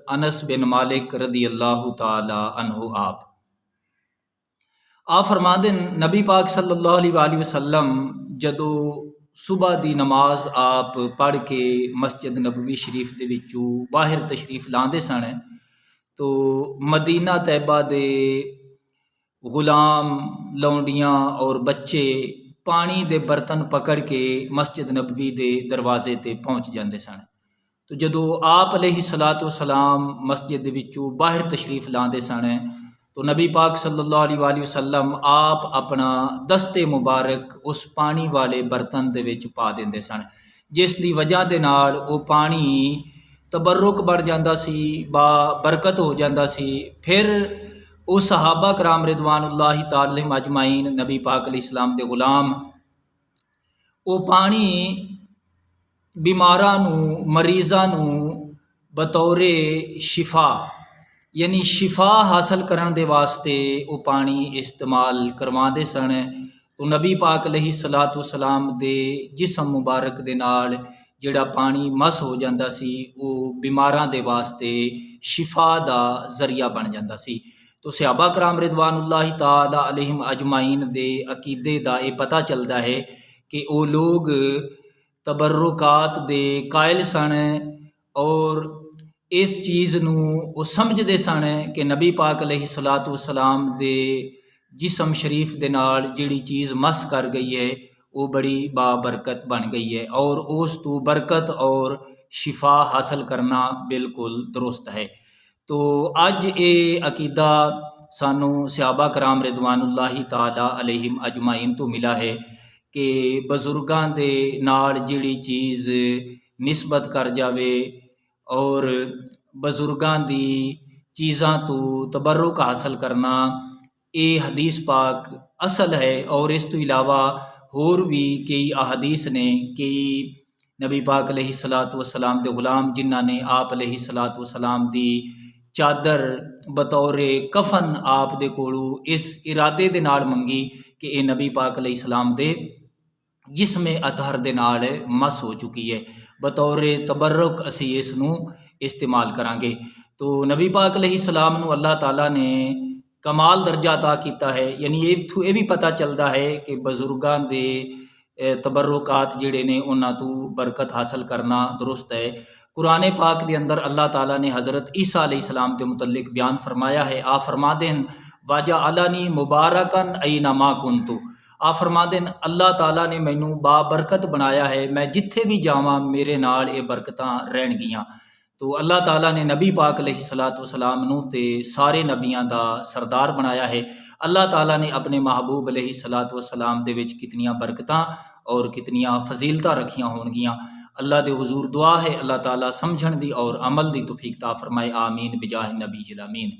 अनस बिन मालिक रदी अल्लाह ताला अन्हु आप फरमाते नबी पाक सल्लल्लाहु अलैहि वसल्लम जदों सुबह दी नमाज आप पढ़ के मस्जिद नबवी शरीफ दे विचों बाहर तशरीफ लाते सन तो मदीना तैयबा दे गुलाम लौंडियां और बच्चे पानी दे बर्तन पकड़ के मस्जिद नबवी दे दरवाजे ते पहुँच जाते सन। तो जदों आप अलैहिस्सलातु वस्सलाम मस्जिद विचों बाहर तशरीफ लाते सन तो नबी पाक सल्लल्लाहु अलैहि वसल्लम आप अपना दस्ते मुबारक उस पानी वाले बर्तन दे विच पा देंदे सन, जिस दी वजह दे नाल वो पानी तबरुक बन जाता सी, बा बरकत हो जाता सी। फिर वो सहाबा कराम रिदवानुल्लाहि ताला अलैहिम अजमाइन नबी पाक अलैहिस्सलाम दे गुलाम वो पानी बीमारां नूं मरीज़ां नूं बतौरे शिफा यानी शिफा हासिल करने दे वास्ते वो पानी इस्तेमाल करवाते सन। तो नबी पाक अलैहिस्सलातु वस्सलाम दे जिस्म मुबारक दे नाल जिहड़ा पानी मस हो जाता सी वो बीमारां दे वास्ते शिफा दा जरिया बन जाता सी। तो सहाबा कराम रिदवानुल्लाहि ताला अलैहिम अजमाइन दे अकीदे दा ये पता चलता है कि वो लोग तबरुकात दे कायल सन और इस चीज़ नूं वो समझते सन कि नबी पाक अलैहिस्सलातु वस्सलाम दे जिस्म शरीफ दे नाल जिहड़ी चीज़ मस कर गई है वो बड़ी बाबरकत बन गई है और उस तो बरकत और शिफा हासिल करना बिल्कुल दुरुस्त है। तो अज ये अकीदा सानू सहाबा कराम रिदवानुल्लाहि ताला अलैहिम अजमाइन तो मिला है कि बजुर्गां दे नाल जिहड़ी चीज़ निस्बत कर जावे और बजुर्गां दी चीज़ां तो तबरुक हासिल करना ये हदीस पाक असल है। और इस तो इलावा होर भी कई अहदीस ने कई नबी पाक अलैहिस्सलातु वस्सलाम दे गुलाम जिन्हां ने आप अलैहिस्सलातु वस्सलाम दी चादर बतौरे कफन आप दे कोलों इस इरादे दे नाल मंगी कि ये नबी पाक अलैहिस्सलाम दे जिस्म अतहर दे नाल मस हो चुकी है, बतौरे तबरुक असी इस नूं इस्तेमाल करांगे। तो नबी पाक अलैहिस्सलाम नूं अल्लाह ताला ने कमाल दर्जा अता किया है, यानी ये भी पता चलता है कि बजुर्गां दे तबरुकात जिहड़े ने उन्हां तों बरकत हासिल करना दुरुस्त है। कुरान पाक के अंदर अल्लाह ताला ने हज़रत ईसा अलैहिस्सलाम के मुतल्लिक बयान फरमाया है। आप फरमाते हैं वाजा अलानी मुबारकन ऐनमा कुन्तु, आप फरमाते हैं अल्लाह ताला ने मैनू बाबरकत बनाया है, मैं जिथे भी जावां मेरे नाल ये बरकतां रहन गियां। तो अल्लाह ताला ने नबी पाक अलैहिस्सलातु वस्सलाम नूं ते सारे नबियां दा सरदार बनाया है। अल्लाह ताला ने अपने महबूब अलैहिस्सलातु वस्सलाम दे विच कितनियां बरकतां और कितनियां फजीलतां रखियां होणगियां। अल्लाह दे हुजूर दुआ है अल्लाह ताला समझण दी और अमल दी तौफीक ता फरमाए। आमीन बिजाह नबी अमीन।